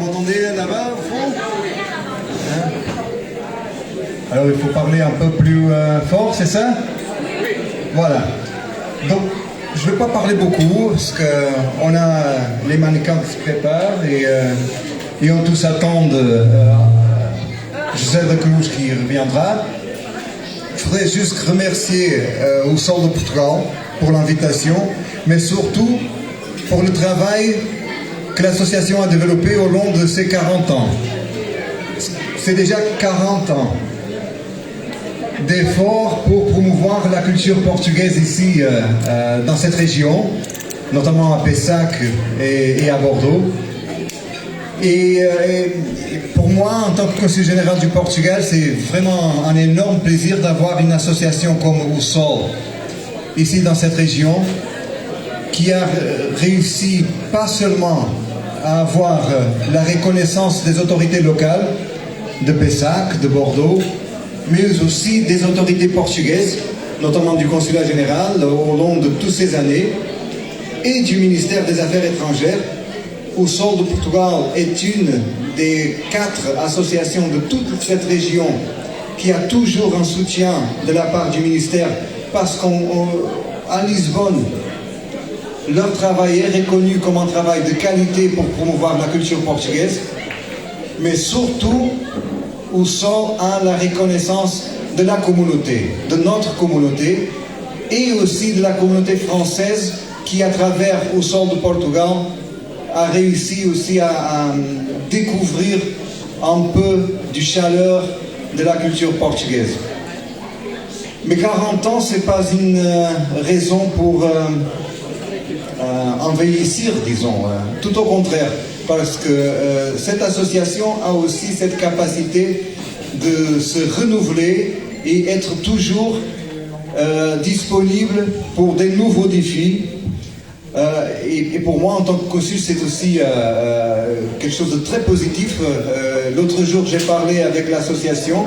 m'entendez là-bas au fond? Hein? Alors il faut parler un peu plus fort, c'est ça? Voilà. Donc je ne vais pas parler beaucoup parce qu'on a les mannequins qui se préparent et on tous attendent José da Cruz qui reviendra. Je voudrais juste remercier au Sol de Portugal pour l'invitation, mais surtout pour le travail que l'association a développé au long de ses 40 ans. C'est déjà 40 ans d'efforts pour promouvoir la culture portugaise ici, dans cette région, notamment à Pessac et à Bordeaux. Et pour moi, en tant que consul général du Portugal, c'est vraiment un énorme plaisir d'avoir une association comme o Sol, ici dans cette région, qui a réussi pas seulement à avoir la reconnaissance des autorités locales de Pessac, de Bordeaux, mais aussi des autorités portugaises, notamment du consulat général au long de toutes ces années, et du ministère des Affaires étrangères. O Sol de Portugal est une des 4 associations de toute cette région qui a toujours un soutien de la part du ministère, parce qu'à Lisbonne, leur travail est reconnu comme un travail de qualité pour promouvoir la culture portugaise, mais surtout o Sol a la reconnaissance de la communauté, de notre communauté, et aussi de la communauté française qui, à travers o Sol de Portugal, a réussi aussi à découvrir un peu du chaleur de la culture portugaise. Mais 40 ans, ce n'est pas une raison pour envahir, disons. Tout au contraire, parce que cette association a aussi cette capacité de se renouveler et être toujours disponible pour des nouveaux défis. Et pour moi, en tant que consul, c'est aussi quelque chose de très positif. L'autre jour, j'ai parlé avec l'association.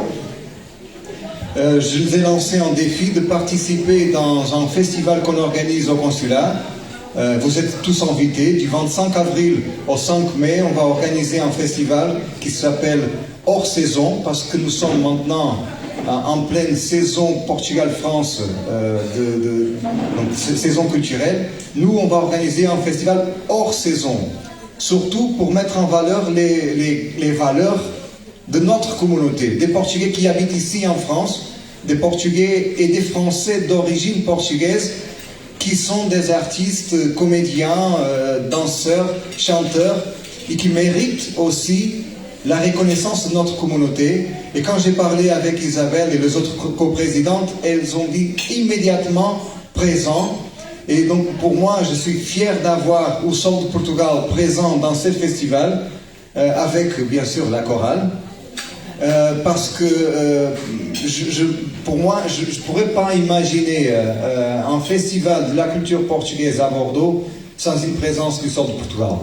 Je les ai lancé un défi de participer dans un festival qu'on organise au consulat. Vous êtes tous invités. Du 25 avril au 5 mai, on va organiser un festival qui s'appelle Hors Saison, parce que nous sommes maintenant en pleine saison Portugal-France, donc saison culturelle. Nous, on va organiser un festival hors saison, surtout pour mettre en valeur les valeurs de notre communauté, des Portugais qui habitent ici en France, des Portugais et des Français d'origine portugaise qui sont des artistes, comédiens, danseurs, chanteurs, et qui méritent aussi la reconnaissance de notre communauté. Et quand j'ai parlé avec Isabelle et les autres coprésidentes, elles ont dit immédiatement présent. Et donc pour moi, je suis fier d'avoir o Sol de Portugal présent dans ce festival, avec bien sûr la chorale, parce que pour moi, je ne pourrais pas imaginer un festival de la culture portugaise à Bordeaux sans une présence du Sol de Portugal.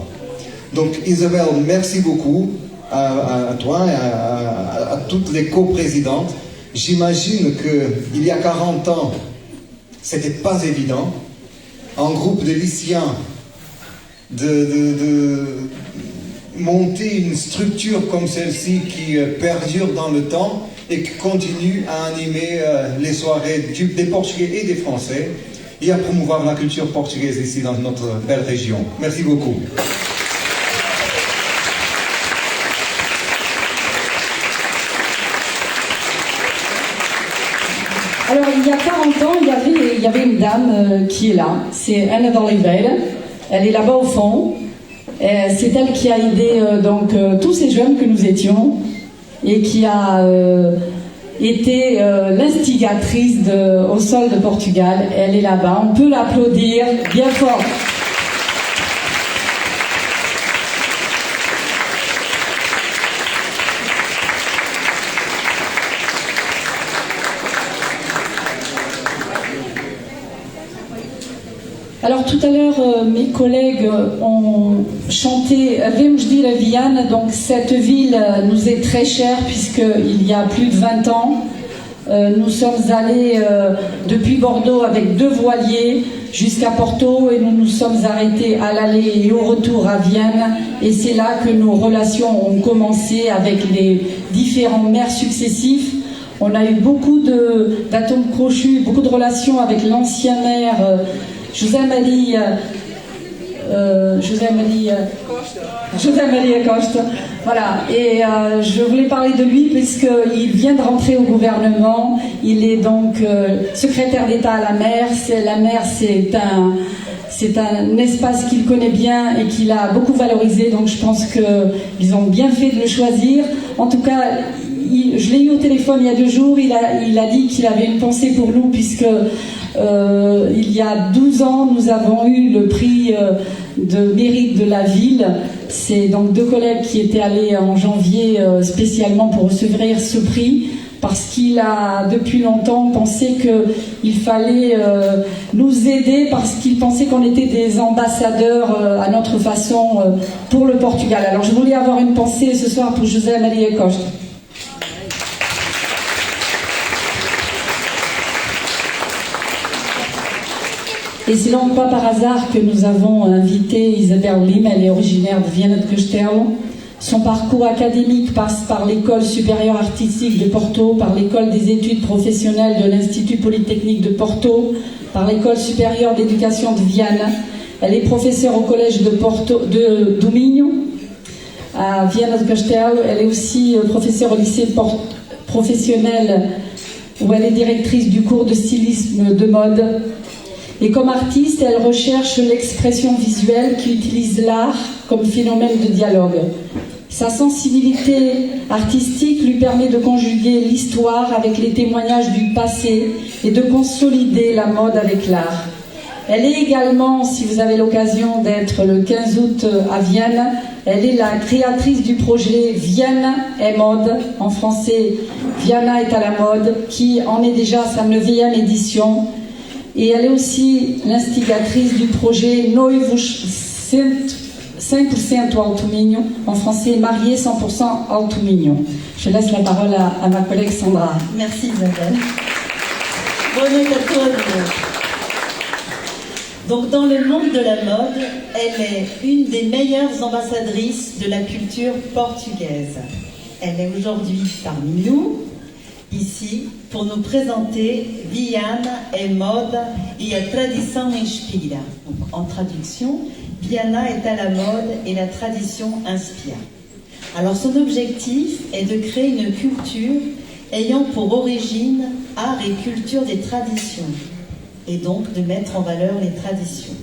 Donc Isabelle, merci beaucoup. À toi et à toutes les coprésidentes. J'imagine qu'il y a 40 ans, c'était pas évident. Un groupe de lycéens de monter une structure comme celle-ci qui perdure dans le temps et qui continue à animer les soirées des Portugais et des Français et à promouvoir la culture portugaise ici dans notre belle région. Merci beaucoup. Alors, il y a 40 ans, il y avait une dame qui est là, c'est Ana de Oliveira, elle est là-bas au fond, c'est elle qui a aidé tous ces jeunes que nous étions et qui a été l'instigatrice au Sol de Portugal. Elle est là-bas, on peut l'applaudir bien fort. Alors tout à l'heure, mes collègues ont chanté Vemos de ir a Viana, donc cette ville nous est très chère puisqu'il y a plus de 20 ans, Nous sommes allés depuis Bordeaux avec 2 voiliers jusqu'à Porto et nous nous sommes arrêtés à l'aller et au retour à Vienne. Et c'est là que nos relations ont commencé avec les différents maires successifs. On a eu beaucoup d'atomes crochus, beaucoup de relations avec l'ancien maire José-Marie Acosta. Voilà, et je voulais parler de lui puisqu'il vient de rentrer au gouvernement. Il est donc secrétaire d'État à la mer. La mer, c'est un espace qu'il connaît bien et qu'il a beaucoup valorisé, donc je pense qu'ils ont bien fait de le choisir. En tout cas, je l'ai eu au téléphone il y a 2 jours, il a dit qu'il avait une pensée pour nous puisque il y a 12 ans, nous avons eu le prix de mérite de la ville. C'est donc 2 collègues qui étaient allés en janvier spécialement pour recevoir ce prix parce qu'il a depuis longtemps pensé qu'il fallait nous aider parce qu'il pensait qu'on était des ambassadeurs à notre façon pour le Portugal. Alors je voulais avoir une pensée ce soir pour José-Marie Acosta. Et c'est donc pas par hasard que nous avons invité Isabelle Lim, elle est originaire de Viana do Castelo. Son parcours académique passe par l'école supérieure artistique de Porto, par l'école des études professionnelles de l'Institut Polytechnique de Porto, par l'école supérieure d'éducation de Viana. Elle est professeure au collège de Minho, à Viana do Castelo. Elle est aussi professeure au lycée professionnel où elle est directrice du cours de stylisme de mode. Et comme artiste, elle recherche l'expression visuelle qui utilise l'art comme phénomène de dialogue. Sa sensibilité artistique lui permet de conjuguer l'histoire avec les témoignages du passé et de consolider la mode avec l'art. Elle est également, si vous avez l'occasion d'être le 15 août à Vienne, elle est la créatrice du projet Vienne est mode, en français Viana est à la mode, qui en est déjà sa 9e édition. Et elle est aussi l'instigatrice du projet Noivos 100% Alto Minho, en français marié 100% Alto Minho. Je laisse la parole à ma collègue Sandra. Merci Isabelle. Bonne nuit à tous. Donc dans le monde de la mode, elle est une des meilleures ambassadrices de la culture portugaise. Elle est aujourd'hui parmi nous, ici, pour nous présenter Viana é moda e a tradição inspira. Donc, en traduction, Viana est à la mode et la tradition inspire. Alors son objectif est de créer une culture ayant pour origine art et culture des traditions, et donc de mettre en valeur les traditions.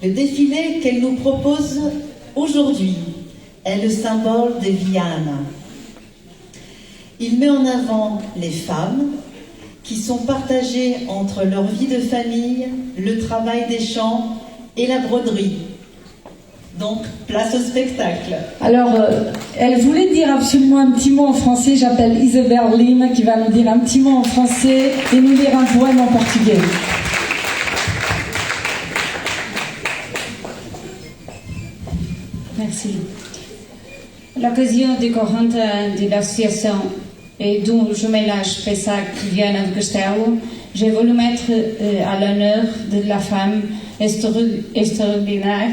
Le défilé qu'elle nous propose aujourd'hui est le symbole de Viana. Il met en avant les femmes qui sont partagées entre leur vie de famille, le travail des champs et la broderie. Donc, place au spectacle. Alors, elle voulait dire absolument un petit mot en français. J'appelle Isabelle Lim qui va nous dire un petit mot en français et nous lire un poème en portugais. Merci. L'occasion des 40 ans de l'association et du jumelage Pessac Viana do Castelo, j'ai voulu mettre à l'honneur de la femme extraordinaire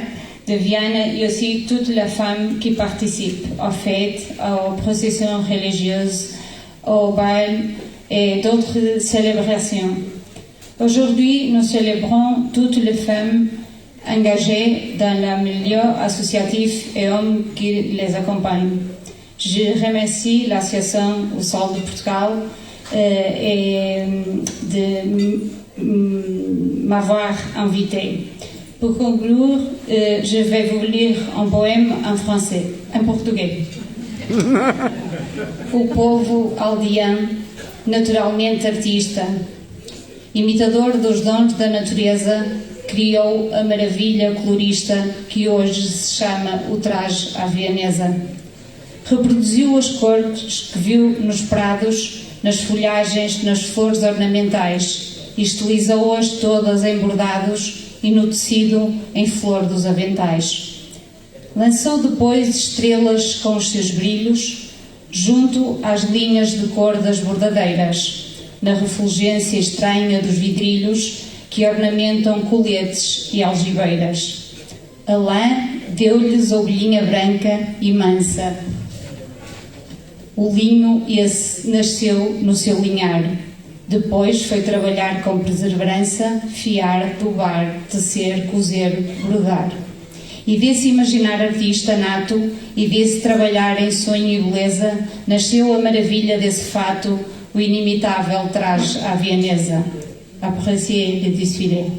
de Viana et aussi toutes les femmes qui participent aux fêtes, aux processions religieuses, aux bals et d'autres célébrations. Aujourd'hui, nous célébrons toutes les femmes engagées dans le milieu associatif et hommes qui les accompagnent. Je remercie l'association Au Sol de Portugal et de m'avoir invité. Pour conclure, je vais vous lire un poème en français, en português. O povo aldeão, naturalmente artista, imitador dos dons da natureza, criou a maravilha colorista que hoje se chama o traje à vienesa. Reproduziu as cores que viu nos prados, nas folhagens, nas flores ornamentais, e estilizou-as todas em bordados e no tecido em flor dos aventais. Lançou depois estrelas com os seus brilhos, junto às linhas de cor das bordadeiras, na refulgência estranha dos vidrilhos que ornamentam coletes e algibeiras. A lã deu-lhes ovelhinha branca e mansa. O linho esse nasceu no seu linhar. Depois foi trabalhar com perseverança, fiar, dobar, tecer, cozer, brodar. E vê-se imaginar artista nato, e vê-se trabalhar em sonho e beleza, nasceu a maravilha desse fato, o inimitável traje à vienesa. Appréciez le desfilé.